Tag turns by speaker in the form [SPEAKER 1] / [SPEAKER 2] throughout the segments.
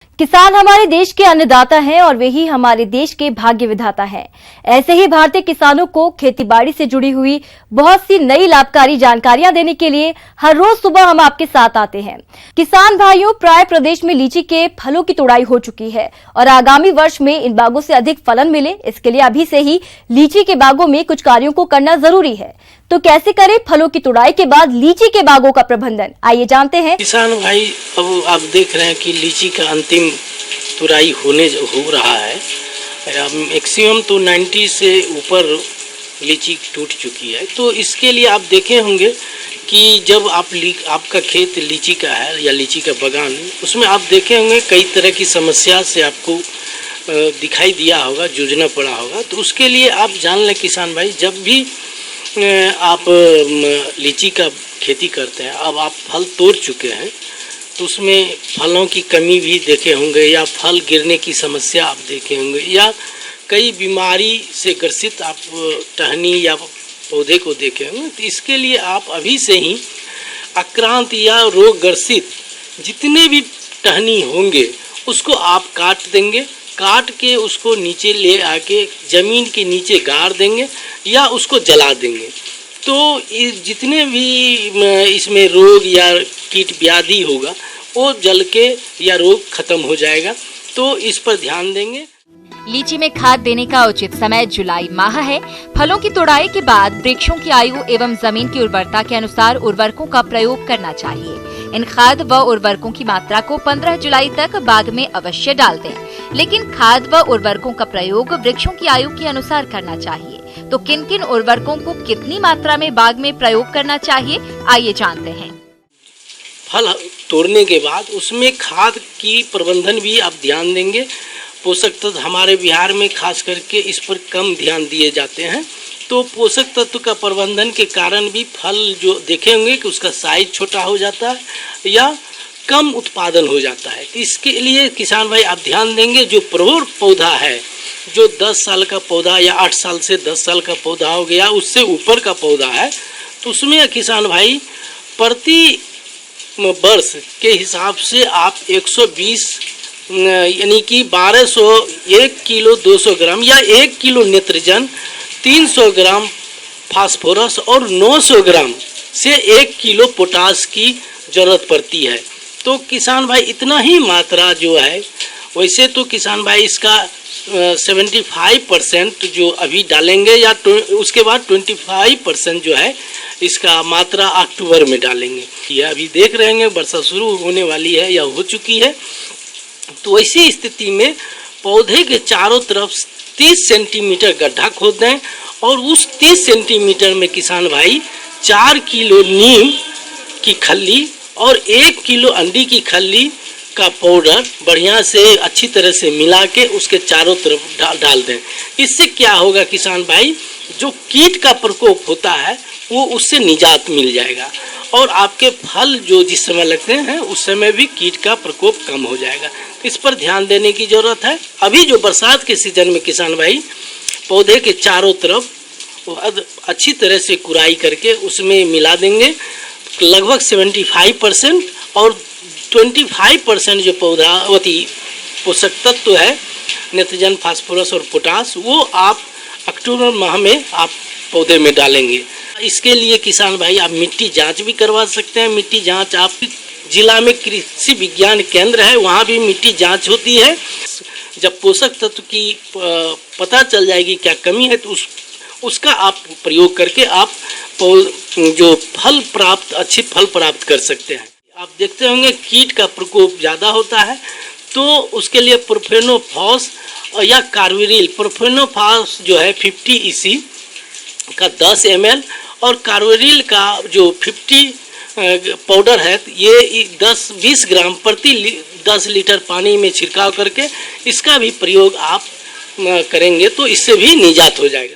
[SPEAKER 1] किसान हमारे देश के अन्नदाता हैं और वे ही हमारे देश के भाग्य विधाता हैं। ऐसे ही भारतीय किसानों को खेतीबाड़ी से जुड़ी हुई बहुत सी नई लाभकारी जानकारियां देने के लिए हर रोज सुबह हम आपके साथ आते हैं। किसान भाइयों, प्राय प्रदेश में लीची के फलों की तुड़ाई हो चुकी है और आगामी वर्ष में इन बागों से अधिक फलन मिले, इसके लिए अभी से ही लीची के बागों में कुछ कार्यों को करना जरूरी है। तो कैसे करें फलों की तुड़ाई के बाद लीची के बागों का प्रबंधन, आइए जानते हैं।
[SPEAKER 2] किसान भाई, अब आप देख रहे हैं कि लीची का अंतिम तुड़ाई हो रहा है। मैक्सिमम तो 90 से ऊपर लीची टूट चुकी है। तो इसके लिए आप देखे होंगे कि जब आपका खेत लीची का है या लीची का बागान, उसमें आप देखे होंगे कई तरह की समस्या से आपको दिखाई दिया होगा, जूझना पड़ा होगा। तो उसके लिए आप जान लें किसान भाई, जब भी आप लीची का खेती करते हैं, अब आप फल तोड़ चुके हैं, तो उसमें फलों की कमी भी देखे होंगे या फल गिरने की समस्या आप देखे होंगे या कई बीमारी से ग्रसित आप टहनी या पौधे को देखे होंगे। तो इसके लिए आप अभी से ही आक्रांत या रोग ग्रसित जितने भी टहनी होंगे उसको आप काट देंगे। काट के उसको नीचे ले आके ज़मीन के नीचे गाड़ देंगे या उसको जला देंगे। तो जितने भी इसमें रोग या कीट व्याधि होगा वो जल के या रोग खत्म हो जाएगा। तो इस पर ध्यान देंगे।
[SPEAKER 3] लीची में खाद देने का उचित समय जुलाई माह है। फलों की तुड़ाई के बाद वृक्षों की आयु एवं जमीन की उर्वरता के अनुसार उर्वरकों का प्रयोग करना चाहिए। इन खाद व उर्वरकों की मात्रा को 15 जुलाई तक बाग में अवश्य डाल दें, लेकिन खाद व उर्वरकों का प्रयोग वृक्षों की आयु के अनुसार करना चाहिए। तो किन किन उर्वरकों को कितनी मात्रा में बाग में प्रयोग करना चाहिए, आइए जानते हैं।
[SPEAKER 2] फल तोड़ने के बाद उसमें खाद की प्रबंधन भी आप ध्यान देंगे। पोषक तत्व हमारे बिहार में खास करके इस पर कम ध्यान दिए जाते हैं। तो पोषक तत्व का प्रबंधन के कारण भी फल जो देखे होंगे कि उसका साइज छोटा हो जाता है या कम उत्पादन हो जाता है। तो इसके लिए किसान भाई आप ध्यान देंगे, जो प्रौढ़ पौधा है, जो 10 साल का पौधा या 8 साल से 10 साल का पौधा हो गया, उससे ऊपर का पौधा है, तो उसमें किसान भाई प्रति वर्ष के हिसाब से आप 120 यानी कि 1200 1 किलो 200 ग्राम या 1 किलो नेत्रजन, 300 ग्राम फास्फोरस और 900 ग्राम से 1 किलो पोटास की ज़रूरत पड़ती है। तो किसान भाई इतना ही मात्रा जो है, वैसे तो किसान भाई इसका 75% जो अभी डालेंगे या उसके बाद 25% जो है इसका मात्रा अक्टूबर में डालेंगे। ये अभी देख रहे हैं वर्षा शुरू होने वाली है या हो चुकी है। तो ऐसी स्थिति में पौधे के चारों तरफ 30 सेंटीमीटर गड्ढा खोद दें और उस 30 सेंटीमीटर में किसान भाई 4 किलो नीम की खल्ली और 1 किलो अंडी की खल्ली का पाउडर बढ़िया से अच्छी तरह से मिला के उसके चारों तरफ डाल दें। इससे क्या होगा किसान भाई, जो कीट का प्रकोप होता है वो उससे निजात मिल जाएगा और आपके फल जो जिस समय लगते हैं उस समय भी कीट का प्रकोप कम हो जाएगा। इस पर ध्यान देने की ज़रूरत है। अभी जो बरसात के सीजन में किसान भाई पौधे के चारों तरफ अच्छी तरह से कुराई करके उसमें मिला देंगे लगभग 75% और 25% जो पौधावती पोषक तत्व है, नाइट्रोजन, फास्फोरस और पोटास, वो आप अक्टूबर माह में आप पौधे में डालेंगे। इसके लिए किसान भाई आप मिट्टी जांच भी करवा सकते हैं। मिट्टी जांच आप जिला में कृषि विज्ञान केंद्र है, वहाँ भी मिट्टी जांच होती है। जब पोषक तत्व की पता चल जाएगी क्या कमी है, तो उसका आप प्रयोग करके आप जो अच्छे फल प्राप्त कर सकते हैं। आप देखते होंगे कीट का प्रकोप ज़्यादा होता है, तो उसके लिए प्रोफेनोफॉस या कार्बोरिल, प्रोफेनोफॉस जो है 50 EC का 10 ml और कार्बोरिल का जो 50 पाउडर है, ये 10-20 ग्राम प्रति 10 लीटर पानी में छिड़काव करके इसका भी प्रयोग आप करेंगे तो इससे भी निजात हो जाएगा।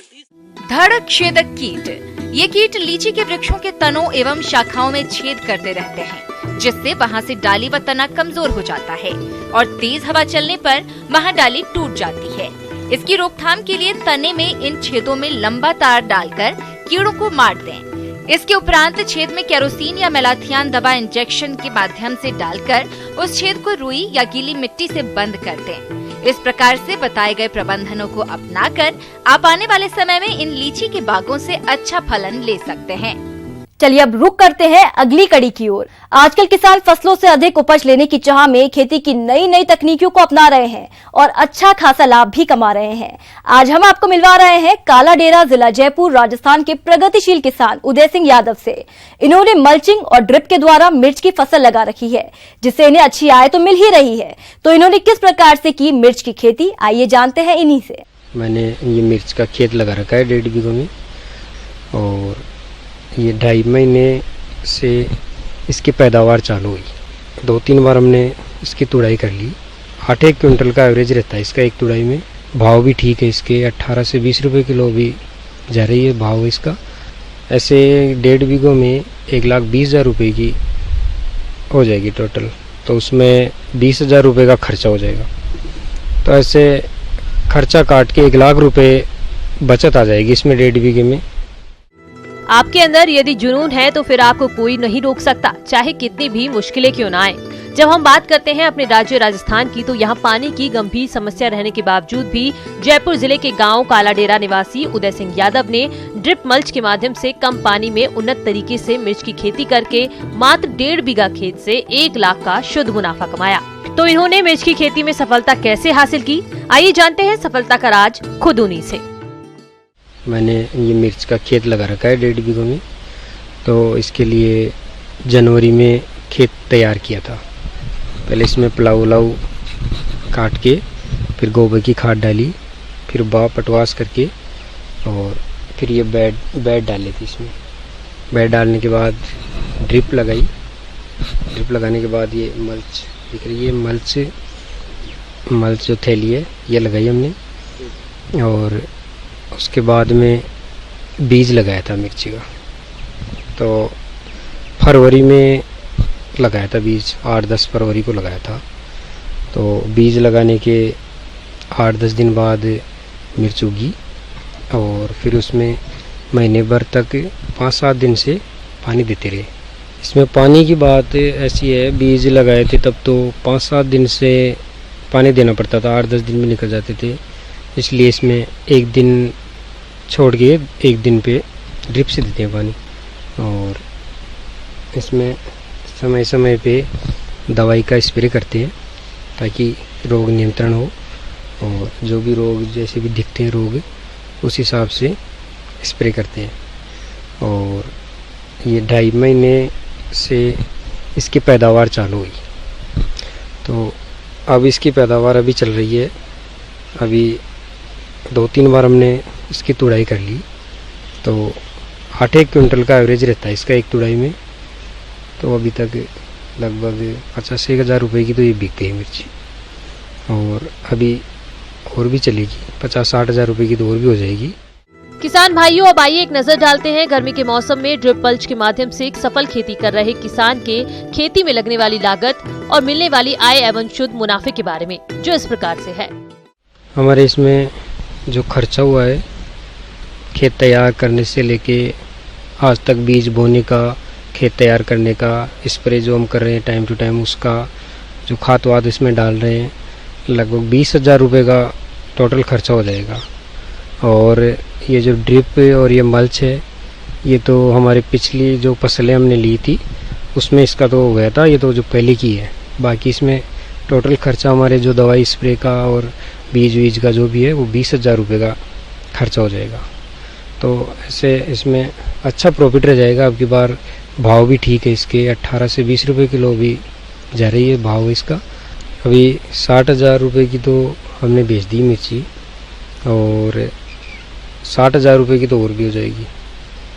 [SPEAKER 3] धड़ छेदक कीट, ये कीट लीची के वृक्षों के तनों एवं शाखाओं में छेद करते रहते हैं, जिससे वहां से डाली व तना कमजोर हो जाता है और तेज हवा चलने पर वहां डाली टूट जाती है। इसकी रोकथाम के लिए तने में इन छेदों में लंबा तार डालकर कीड़ों को मार दें। इसके उपरांत छेद में केरोसिन या मेलाथियान दवा इंजेक्शन के माध्यम से डालकर उस छेद को रुई या गीली मिट्टी से बंद कर दें। इस प्रकार से बताए गए प्रबंधनों को अपनाकर आप आने वाले समय में इन लीची के बागों से अच्छा फलन ले सकते हैं।
[SPEAKER 1] चलिए अब रुक करते हैं अगली कड़ी की ओर। आजकल किसान फसलों से अधिक उपज लेने की चाह में खेती की नई नई तकनीकों को अपना रहे हैं और अच्छा खासा लाभ भी कमा रहे हैं। आज हम आपको मिलवा रहे हैं काला डेरा, जिला जयपुर, राजस्थान के प्रगतिशील किसान उदय सिंह यादव से। इन्होंने मल्चिंग और ड्रिप के द्वारा मिर्च की फसल लगा रखी है, जिससे इन्हें अच्छी आय तो मिल ही रही है। तो इन्होंने किस प्रकार से की मिर्च की खेती, आइए जानते हैं इन्हीं से।
[SPEAKER 4] मैंने ये मिर्च का खेत लगा रखा है 1.5 बीघों में, और ये 2.5 महीने से इसकी पैदावार चालू हुई। 2-3 बार हमने इसकी तुड़ाई कर ली। 8-1 क्विंटल का एवरेज रहता है इसका एक तुड़ाई में। भाव भी ठीक है इसके, 18 से 20 रुपए किलो भी जा रही है भाव इसका। ऐसे 1.5 बीघों में 1,20,000 रुपये की हो जाएगी टोटल, तो उसमें 20,000 रुपये का खर्चा हो जाएगा। तो ऐसे खर्चा काट के 1 लाख रुपये बचत आ जाएगी इसमें 1.5 बीघे में।
[SPEAKER 5] आपके अंदर यदि जुनून है तो फिर आपको कोई नहीं रोक सकता, चाहे कितनी भी मुश्किलें क्यों ना आए। जब हम बात करते हैं अपने राज्य राजस्थान की, तो यहाँ पानी की गंभीर समस्या रहने के बावजूद भी जयपुर जिले के गांव काला डेरा निवासी उदय सिंह यादव ने ड्रिप मल्च के माध्यम से कम पानी में उन्नत तरीके से मिर्च की खेती करके मात्र 1.5 बीघा खेत से 1 लाख का शुद्ध मुनाफा कमाया। तो इन्होंने मिर्च की खेती में सफलता कैसे हासिल की, आइए जानते हैं सफलता का राज खुद उन्हीं से।
[SPEAKER 4] मैंने ये मिर्च का खेत लगा रखा है 1.5 बीघों में, तो इसके लिए जनवरी में खेत तैयार किया था। पहले इसमें प्लाऊ उलाऊ काट के, फिर गोबर की खाद डाली, फिर बाव पटवास करके, और फिर ये बेड डाले थे इसमें। बेड डालने के बाद ड्रिप लगाई। ड्रिप लगाने के बाद ये मल्च दिख रही है, मल्च जो थैली है ये लगाई हमने, और उसके बाद में बीज लगाया था मिर्ची का। तो फरवरी में लगाया था बीज, 8-10 फरवरी को लगाया था। तो बीज लगाने के 8-10 दिन बाद मिर्च उगी, और फिर उसमें महीने भर तक 5-7 दिन से पानी देते रहे। इसमें पानी की बात ऐसी है, बीज लगाए थे तब तो 5-7 दिन से पानी देना पड़ता था, 8-10 दिन में निकल जाते थे। इसलिए इसमें 1 दिन छोड़ के 1 दिन पे ड्रिप से देते हैं पानी, और इसमें समय समय पे दवाई का स्प्रे करते हैं ताकि रोग नियंत्रण हो, और जो भी रोग जैसे भी दिखते हैं रोग उस हिसाब से स्प्रे करते हैं। और ये 2.5 महीने से इसकी पैदावार चालू हुई, तो अब इसकी पैदावार अभी चल रही है। अभी 2-3 बार हमने इसकी तुड़ाई कर ली, तो 8-1 क्विंटल का एवरेज रहता है इसका एक तुड़ाई में। तो अभी तक लगभग 50-1,000 रुपये की तो ये बिक गई मिर्ची, और अभी और भी चलेगी, 50-60 हज़ार रुपये की तो और भी हो जाएगी।
[SPEAKER 5] किसान भाइयों, अब आइए एक नजर डालते हैं गर्मी के मौसम में ड्रिप मल्च के माध्यम से एक सफल खेती कर रहे किसान के खेती में लगने वाली लागत और मिलने वाली आय एवं शुद्ध मुनाफे के बारे में, जो इस प्रकार से है।
[SPEAKER 4] हमारे इसमें जो खर्चा हुआ है खेत तैयार करने से लेके आज तक, बीज बोने का, खेत तैयार करने का, स्प्रे जो हम कर रहे हैं टाइम टू टाइम उसका, जो खाद वाद इसमें डाल रहे हैं, लगभग 20,000 रुपये का टोटल खर्चा हो जाएगा। और ये जो ड्रिप और ये मल्च है, ये तो हमारे पिछली जो फसलें हमने ली थी उसमें इसका तो हो गया था, ये तो जो पहले की है। बाकी इसमें टोटल खर्चा हमारे जो दवाई स्प्रे का और बीज वीज का जो भी है वो 20,000 रुपये का खर्चा हो जाएगा। तो ऐसे इसमें अच्छा प्रॉफिट रह जाएगा। अब की बार भाव भी ठीक है इसके, 18 से 20 रुपये किलो भी जा रही है भाव इसका। अभी 60,000 रुपये की तो हमने बेच दी मिर्ची, और 60,000 रुपये की तो और भी हो जाएगी।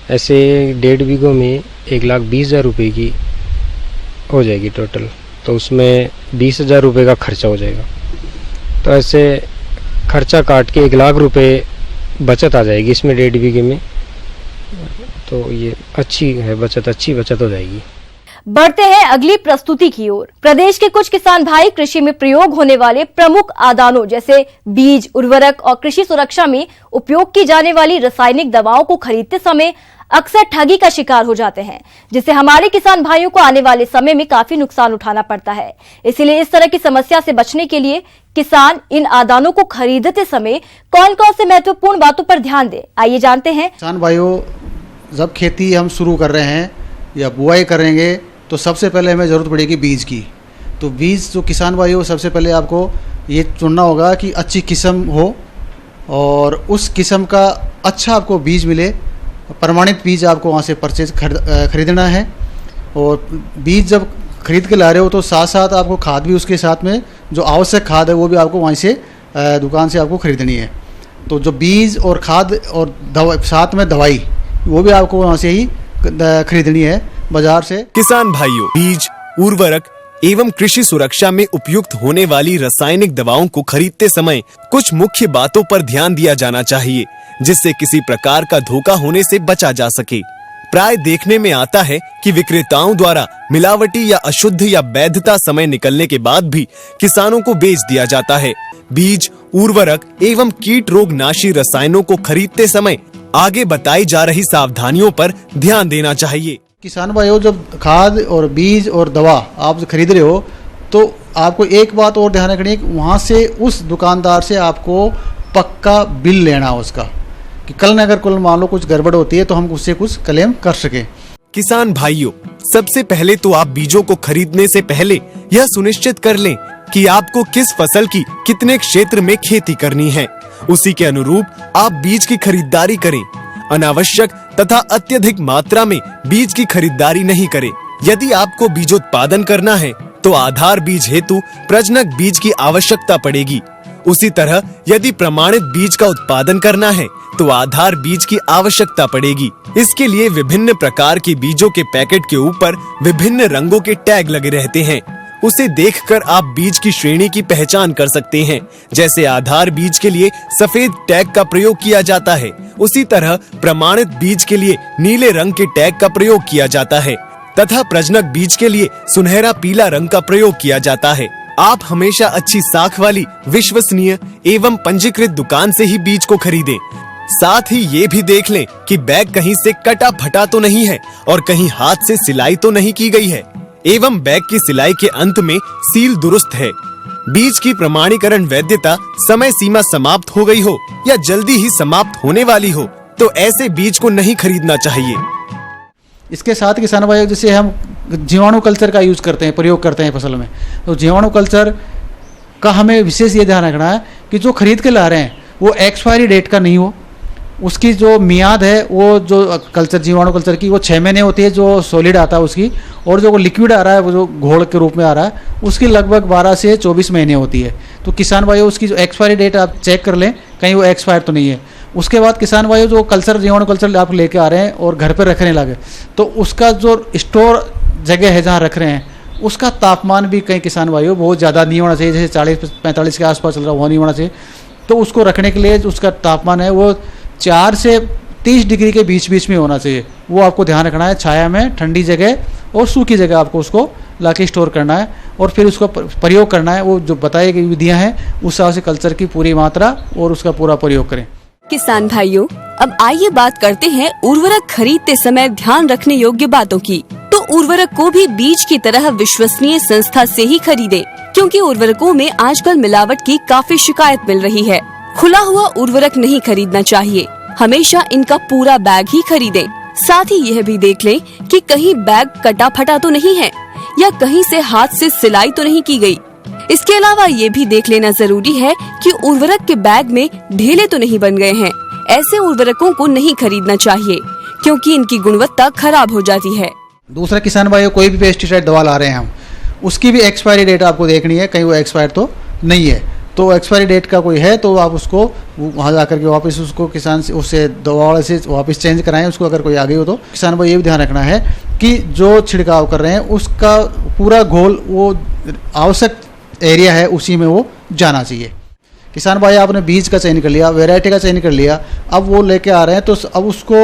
[SPEAKER 4] ऐसे 1.5 बीघों में 1,20,000 रुपये की हो जाएगी टोटल, तो उसमें 20,000 रुपये का खर्चा हो जाएगा। तो ऐसे खर्चा काट के 1 लाख रुपये बचत आ जाएगी इसमें 1.5 बीघे में। तो ये अच्छी है बचत, अच्छी बचत हो जाएगी।
[SPEAKER 1] बढ़ते हैं अगली प्रस्तुति की ओर। प्रदेश के कुछ किसान भाई कृषि में प्रयोग होने वाले प्रमुख आदानों जैसे बीज, उर्वरक और कृषि सुरक्षा में उपयोग की जाने वाली रासायनिक दवाओं को खरीदते समय अक्सर ठगी का शिकार हो जाते हैं, जिससे हमारे किसान भाइयों को आने वाले समय में काफी नुकसान उठाना पड़ता है। इसलिए इस तरह की समस्या से बचने के लिए किसान इन आदानों को खरीदते समय कौन कौन से महत्वपूर्ण बातों पर ध्यान दें, आइए जानते हैं।
[SPEAKER 6] किसान भाइयों, जब खेती हम शुरू कर रहे हैं या बुआई करेंगे तो सबसे पहले हमें ज़रूरत पड़ेगी बीज की। तो बीज जो किसान भाइयों, सबसे पहले आपको ये चुनना होगा कि अच्छी किस्म हो और उस किस्म का अच्छा आपको बीज मिले। प्रमाणित बीज आपको वहाँ से खरीदना है। और बीज जब खरीद के ला रहे हो तो साथ साथ आपको खाद भी उसके साथ में जो आवश्यक खाद है वो भी आपको वहीं से दुकान से आपको खरीदनी है। तो जो बीज और खाद और साथ में दवाई वो भी आपको वहाँ से ही खरीदनी है बाजार से।
[SPEAKER 7] किसान भाइयों, बीज, उर्वरक एवं कृषि सुरक्षा में उपयुक्त होने वाली रासायनिक दवाओं को खरीदते समय कुछ मुख्य बातों पर ध्यान दिया जाना चाहिए, जिससे किसी प्रकार का धोखा होने से बचा जा सके। प्राय देखने में आता है कि विक्रेताओं द्वारा मिलावटी या अशुद्ध या वैधता समय निकलने के बाद भी किसानों को बेच दिया जाता है। बीज, उर्वरक एवं कीट रोग नाशी रसायनों को खरीदते समय आगे बताई जा रही सावधानियों पर ध्यान देना चाहिए।
[SPEAKER 6] किसान भाइयों, जब खाद और बीज और दवा आप खरीद रहे हो तो आपको एक बात और ध्यान रखनी है कि वहाँ से उस दुकानदार से आपको पक्का बिल लेना हो उसका, कि कल न अगर कुल मान लो कुछ गड़बड़ होती है तो हम उससे कुछ क्लेम कर सके।
[SPEAKER 7] किसान भाइयों, सबसे पहले तो आप बीजों को खरीदने से पहले यह सुनिश्चित कर लें कि आपको किस फसल की कितने क्षेत्र में खेती करनी है। उसी के अनुरूप आप बीज की खरीदारी करें। अनावश्यक तथा अत्यधिक मात्रा में बीज की खरीदारी नहीं करें। यदि आपको बीजोत्पादन करना है तो आधार बीज हेतु प्रजनक बीज की आवश्यकता पड़ेगी। उसी तरह यदि प्रमाणित बीज का उत्पादन करना है तो आधार बीज की आवश्यकता पड़ेगी। इसके लिए विभिन्न प्रकार के बीजों के पैकेट के ऊपर विभिन्न रंगों के टैग लगे रहते हैं। उसे देखकर आप बीज की श्रेणी की पहचान कर सकते हैं। जैसे आधार बीज के लिए सफेद टैग का प्रयोग किया जाता है, उसी तरह प्रमाणित बीज के लिए नीले रंग के टैग का प्रयोग किया जाता है तथा प्रजनक बीज के लिए सुनहरा पीला रंग का प्रयोग किया जाता है। आप हमेशा अच्छी साख वाली विश्वसनीय एवं पंजीकृत दुकान से ही बीज को खरीदें। साथ ही ये भी देख लें कि बैग कहीं से कटा फटा तो नहीं है और कहीं हाथ से सिलाई तो नहीं की गई है, एवं बैग की सिलाई के अंत में सील दुरुस्त है। बीज की प्रमाणीकरण वैधता समय सीमा समाप्त हो गई हो या जल्दी ही समाप्त होने वाली हो तो ऐसे बीज को नहीं खरीदना चाहिए।
[SPEAKER 6] इसके साथ किसान भाइयों, जैसे हम जीवाणु कल्चर का यूज करते हैं, प्रयोग करते हैं फसल में, तो जीवाणु कल्चर का हमें विशेष ये ध्यान रखना है कि जो खरीद के ला रहे हैं वो एक्सपायरी डेट का नहीं हो। उसकी जो मियाद है वो जो कल्चर जीवाणु कल्चर की वो 6 महीने होती है जो सॉलिड आता है उसकी, और जो लिक्विड आ रहा है वो जो घोल के रूप में आ रहा है उसकी लगभग 12 से 24 महीने होती है। तो किसान भाइयों, उसकी जो एक्सपायरी डेट आप चेक कर लें कहीं वो एक्सपायर तो नहीं है। उसके बाद किसान भाइयों, जो कल्चर जीवाणु कल्चर आप लेके आ रहे हैं और घर पर रखने लगे तो उसका जो स्टोर जगह है जहाँ रख रहे हैं उसका तापमान भी कहीं किसान भाइयों बहुत ज़्यादा नहीं होना चाहिए। जैसे 40-45 के आसपास चल रहा है वो नहीं होना चाहिए। तो उसको रखने के लिए उसका तापमान है वो 4 से 30 डिग्री के बीच बीच में होना चाहिए। वो आपको ध्यान रखना है। छाया में, ठंडी जगह और सूखी जगह आपको उसको लाके स्टोर करना है और फिर उसको प्रयोग करना है। वो जो बताई गई विधियां हैं उस हिसाब से कल्चर की पूरी मात्रा और उसका पूरा प्रयोग करें।
[SPEAKER 8] किसान भाइयों, अब आइए बात करते हैं उर्वरक खरीदते समय ध्यान रखने योग्य बातों की। तो उर्वरक को भी बीज की तरह विश्वसनीय संस्था से ही खरीदें, क्योंकि उर्वरकों में आजकल मिलावट की काफी शिकायत मिल रही है। खुला हुआ उर्वरक नहीं खरीदना चाहिए। हमेशा इनका पूरा बैग ही खरीदें। साथ ही यह भी देख लें कि कहीं बैग कटा फटा तो नहीं है या कहीं से हाथ से सिलाई तो नहीं की गई। इसके अलावा ये भी देख लेना जरूरी है कि उर्वरक के बैग में ढेले तो नहीं बन गए हैं। ऐसे उर्वरकों को नहीं खरीदना चाहिए क्योंकि इनकी गुणवत्ता खराब हो जाती है।
[SPEAKER 6] दूसरा किसान भाइयों, कोई भी पेस्टिसाइड दवा ला रहे हैं हम, उसकी भी एक्सपायरी डेट आपको देखनी है, कहीं वो एक्सपायर तो नहीं है। तो एक्सपायरी डेट का कोई है तो आप उसको वहाँ जाकर के वापस उसको किसान से उससे दवा वाले से वापस चेंज कराएं उसको, अगर कोई आ गई हो तो। किसान भाई ये भी ध्यान रखना है कि जो छिड़काव कर रहे हैं उसका पूरा घोल वो आवश्यक एरिया है उसी में वो जाना चाहिए। किसान भाई, आपने बीज का चयन कर लिया, वैरायटी का चयन कर लिया, अब वो लेके आ रहे हैं तो अब उसको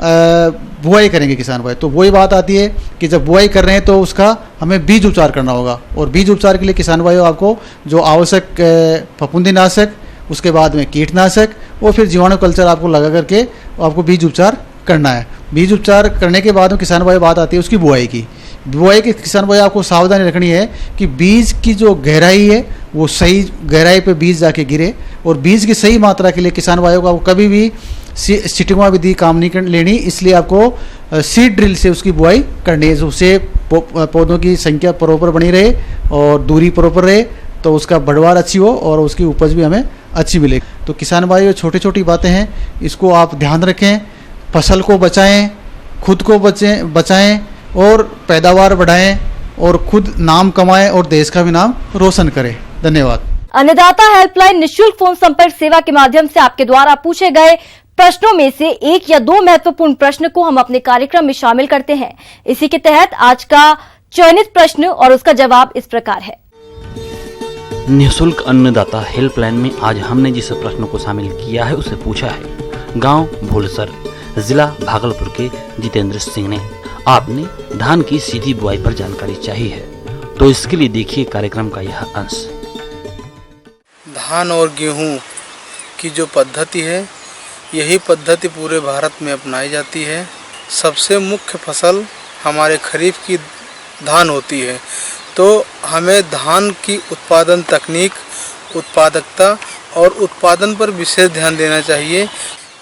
[SPEAKER 6] बुआई करेंगे किसान भाई, तो वही बात आती है कि जब बुआई कर रहे हैं तो उसका हमें बीज उपचार करना होगा। और बीज उपचार के लिए किसान भाइयों आपको जो आवश्यक फफूंदीनाशक, उसके बाद में कीटनाशक और फिर जीवाणु कल्चर आपको लगा करके आपको बीज उपचार करना है। बीज उपचार करने के बाद में किसान भाई बात आती है उसकी बुआई की। बुआई के किसान भाई आपको सावधानी रखनी है कि बीज की जो गहराई है वो सही गहराई पे बीज जाके गिरे, और बीज की सही मात्रा के लिए किसान भाइयों को कभी भी सिटिमा विधि काम नहीं लेनी, इसलिए आपको सीड ड्रिल से उसकी बुआई करनी है, उससे पौधों की संख्या प्रॉपर बनी रहे और दूरी प्रॉपर रहे, तो उसका बढ़वार अच्छी हो और उसकी उपज भी हमें अच्छी मिले। तो किसान भाइयों छोटी छोटी बातें हैं, इसको आप ध्यान रखें, फसल को बचाएं, खुद को बचाएं और पैदावार बढ़ाएं और खुद नाम कमाएं और देश का भी नाम रोशन करें। धन्यवाद।
[SPEAKER 1] अन्नदाता हेल्पलाइन निःशुल्क फोन संपर्क सेवा के माध्यम से आपके द्वारा पूछे गए प्रश्नों में से 1 या 2 महत्वपूर्ण प्रश्न को हम अपने कार्यक्रम में शामिल करते हैं। इसी के तहत आज का चयनित प्रश्न और उसका जवाब इस प्रकार है।
[SPEAKER 9] निःशुल्क अन्नदाता हेल्पलाइन में आज हमने जिस प्रश्न को शामिल किया है उसे पूछा है गांव भूलसर, जिला भागलपुर के जितेंद्र सिंह ने। आपने धान की सीधी बुआई पर जानकारी चाहिए है, तो इसके लिए देखिए कार्यक्रम का यह अंश।
[SPEAKER 10] धान और गेहूं की जो पद्धति है, यही पद्धति पूरे भारत में अपनाई जाती है। सबसे मुख्य फसल हमारे खरीफ की धान होती है, तो हमें धान की उत्पादन तकनीक, उत्पादकता और उत्पादन पर विशेष ध्यान देना चाहिए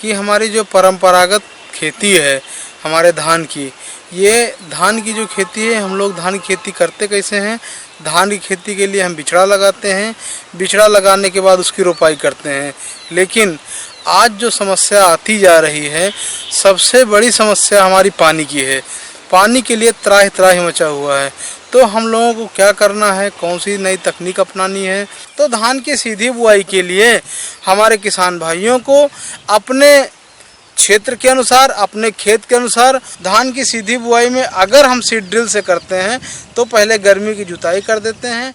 [SPEAKER 10] कि हमारी जो परंपरागत खेती है हमारे धान की, ये धान की जो खेती है, हम लोग धान की खेती करते कैसे हैं? धान की खेती के लिए हम बिचड़ा लगाते हैं, बिचड़ा लगाने के बाद उसकी रोपाई करते हैं। लेकिन आज जो समस्या आती जा रही है, सबसे बड़ी समस्या हमारी पानी की है। पानी के लिए त्राहि त्राहि मचा हुआ है। तो हम लोगों को क्या करना है, कौन सी नई तकनीक अपनानी है? तो धान की सीधी बुआई के लिए हमारे किसान भाइयों को अपने क्षेत्र के अनुसार, अपने खेत के अनुसार धान की सीधी बुआई में अगर हम सीड ड्रिल से करते हैं तो पहले गर्मी की जुताई कर देते हैं।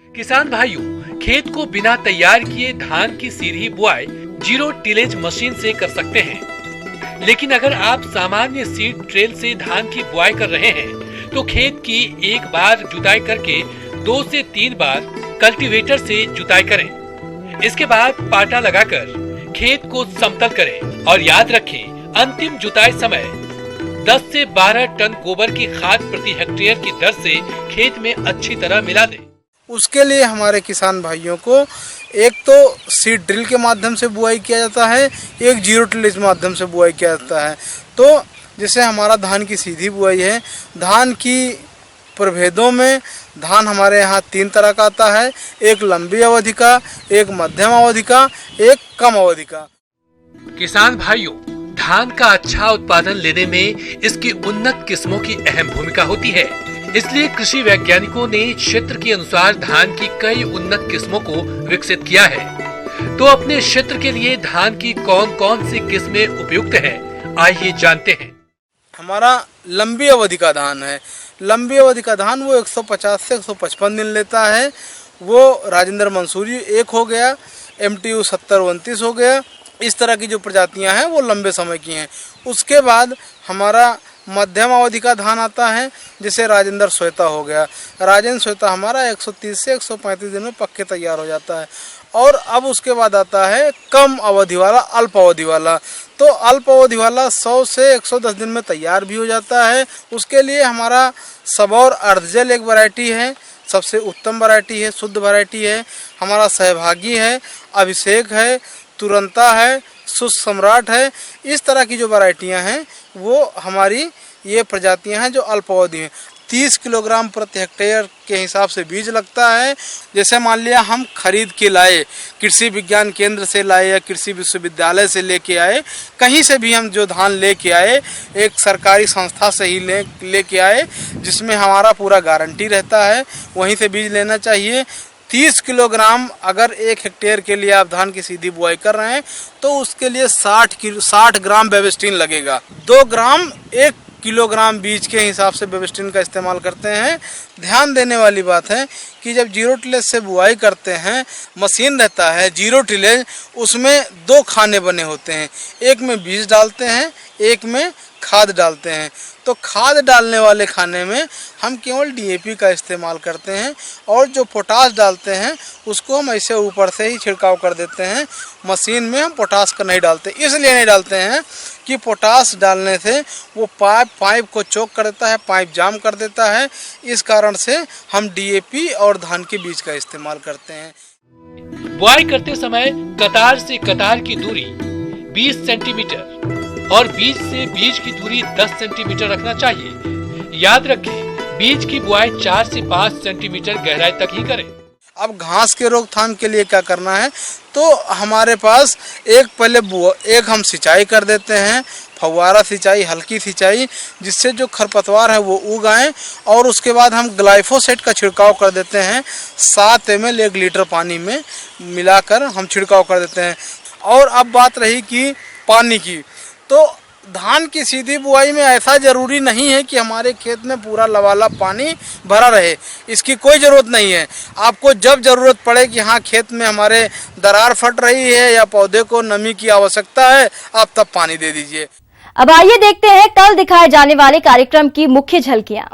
[SPEAKER 11] किसान भाइयों, खेत को बिना तैयार किए धान की सीधी बुआई जीरो टिलेज मशीन से कर सकते हैं। लेकिन अगर आप सामान्य सीड ड्रिल से धान की बुआई कर रहे हैं तो खेत की एक बार जुताई करके 2 से 3 बार कल्टीवेटर से जुताई करें। इसके बाद पाटा लगाकर खेत को समतल करें और याद रखें, अंतिम जुताई समय 10 से 12 टन गोबर की खाद प्रति हेक्टेयर की दर से खेत में अच्छी तरह मिला दें।
[SPEAKER 10] उसके लिए हमारे किसान भाइयों को एक तो सीड ड्रिल के माध्यम से बुआई किया जाता है, एक जीरो टिलेज माध्यम से बुआई किया जाता है। तो जैसे हमारा धान की सीधी बुआई है, धान की प्रभेदों में धान हमारे यहाँ 3 तरह का आता है, एक लंबी अवधि का, एक मध्यम अवधि का, एक कम अवधि का।
[SPEAKER 11] किसान भाइयों, धान का अच्छा उत्पादन लेने में इसकी उन्नत किस्मों की अहम भूमिका होती है। इसलिए कृषि वैज्ञानिकों ने क्षेत्र के अनुसार धान की कई उन्नत किस्मों को विकसित किया है। तो अपने क्षेत्र के लिए धान की कौन कौन सी किस्में उपयुक्त है, आइए जानते हैं।
[SPEAKER 10] हमारा लंबी अवधि का धान है। लंबी अवधि का धान वो 150 से 155 दिन लेता है। वो राजेंद्र मंसूरी एक हो गया, MTU 7029 हो गया। इस तरह की जो प्रजातियां हैं वो लंबे समय की हैं। उसके बाद हमारा मध्यम अवधि का धान आता है, जैसे राजेंद्र श्वेता हो गया। राजेंद्र श्वेता हमारा 130 से 135 दिन में पक्के तैयार हो जाता है। और अब उसके बाद आता है कम अवधि वाला, अल्प अवधि वाला। तो अल्प अवधि वाला 100 से 110 दिन में तैयार भी हो जाता है। उसके लिए हमारा सबौर अर्धजल एक वैरायटी है, सबसे उत्तम वैरायटी है, शुद्ध वैरायटी है। हमारा सहभागी है, अभिषेक है, तुरंता है, सुसम्राट है। इस तरह की जो वैरायटियां हैं वो हमारी ये प्रजातियां हैं जो अल्प अवधि हैं। 30 किलोग्राम प्रति हेक्टेयर के हिसाब से बीज लगता है। जैसे मान लिया हम खरीद के लाए, कृषि विज्ञान केंद्र से लाए या कृषि विश्वविद्यालय से लेके आए, कहीं से भी हम जो धान लेके आए, एक सरकारी संस्था से ही लेके आए जिसमें हमारा पूरा गारंटी रहता है, वहीं से बीज लेना चाहिए। 30 किलोग्राम अगर 1 हेक्टेयर के लिए आप धान की सीधी बुआई कर रहे हैं तो उसके लिए 60 ग्राम बेबिस्टिन लगेगा। 2 ग्राम 1 किलोग्राम बीज के हिसाब से बेबिस्टिन का इस्तेमाल करते हैं। ध्यान देने वाली बात है कि जब जीरो टिलेज से बुआई करते हैं, मशीन रहता है जीरो टिलेज, उसमें 2 खाने बने होते हैं। एक में बीज डालते हैं, एक में खाद डालते हैं। तो खाद डालने वाले खाने में हम केवल DAP का इस्तेमाल करते हैं और जो पोटास डालते हैं उसको हम ऐसे ऊपर से ही छिड़काव कर देते हैं। मशीन में हम पोटास का नहीं डालते, इसलिए नहीं डालते हैं कि पोटास डालने से वो पाइप को चोक कर देता है, पाइप जाम कर देता है। इस कारण से हम DAP और धान के बीज का इस्तेमाल करते हैं।
[SPEAKER 11] बुआई करते समय कतार से कतार की दूरी 20 सेंटीमीटर और बीज से बीज की दूरी 10 सेंटीमीटर रखना चाहिए। याद रखें, बीज की बुआई 4 से 5 सेंटीमीटर गहराई तक ही करें।
[SPEAKER 10] अब घास के रोकथाम के लिए क्या करना है, तो हमारे पास एक हम सिंचाई कर देते हैं, फव्वारा सिंचाई, हल्की सिंचाई, जिससे जो खरपतवार है वो उग आए। और उसके बाद हम ग्लाइफोसेट का छिड़काव कर देते हैं 7 ml 1 लीटर पानी में मिलाकर हम छिड़काव कर देते हैं। और अब बात रही कि पानी की, तो धान की सीधी बुआई में ऐसा ज़रूरी नहीं है कि हमारे खेत में पूरा लबालब पानी भरा रहे, इसकी कोई ज़रूरत नहीं है। आपको जब ज़रूरत पड़े कि हाँ खेत में हमारे दरार फट रही है या पौधे को नमी की आवश्यकता है, आप तब पानी दे दीजिए।
[SPEAKER 1] अब आइए देखते हैं कल दिखाए जाने वाले कार्यक्रम की मुख्य झलकियां।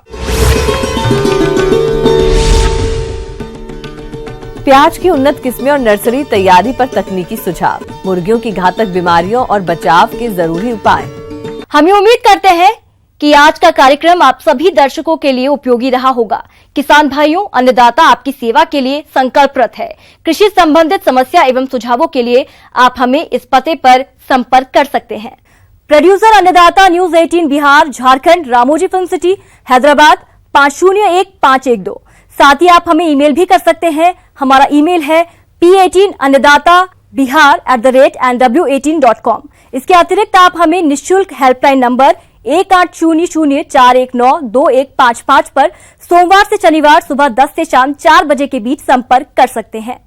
[SPEAKER 5] प्याज की उन्नत किस्में और नर्सरी तैयारी पर तकनीकी सुझाव, मुर्गियों की घातक बीमारियों और बचाव के जरूरी उपाय।
[SPEAKER 1] हम ये उम्मीद करते हैं कि आज का कार्यक्रम आप सभी दर्शकों के लिए उपयोगी रहा होगा। किसान भाइयों, अन्नदाता आपकी सेवा के लिए संकल्परत है। कृषि संबंधित समस्या एवं सुझावों के लिए आप हमें इस पते पर संपर्क कर सकते हैं। प्रोड्यूसर अन्नदाता, News 18 Bihar, Jharkhand, Ramoji film city, Hyderabad 501512। साथ ही आप हमें ईमेल भी कर सकते हैं। हमारा ईमेल है p18annadatabihar@nw18.com। इसके अतिरिक्त आप हमें निःशुल्क हेल्पलाइन नंबर 1800-419-2155 पर सोमवार से शनिवार सुबह 10 से शाम 4 बजे के बीच संपर्क कर सकते हैं।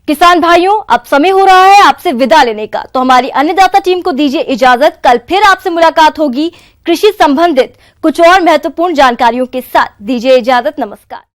[SPEAKER 1] किसान भाइयों, अब समय हो रहा है आपसे विदा लेने का, तो हमारी अन्नदाता टीम को दीजिए इजाजत। कल फिर आपसे मुलाकात होगी कृषि संबंधित कुछ और महत्वपूर्ण जानकारियों के साथ। दीजिए इजाजत, नमस्कार।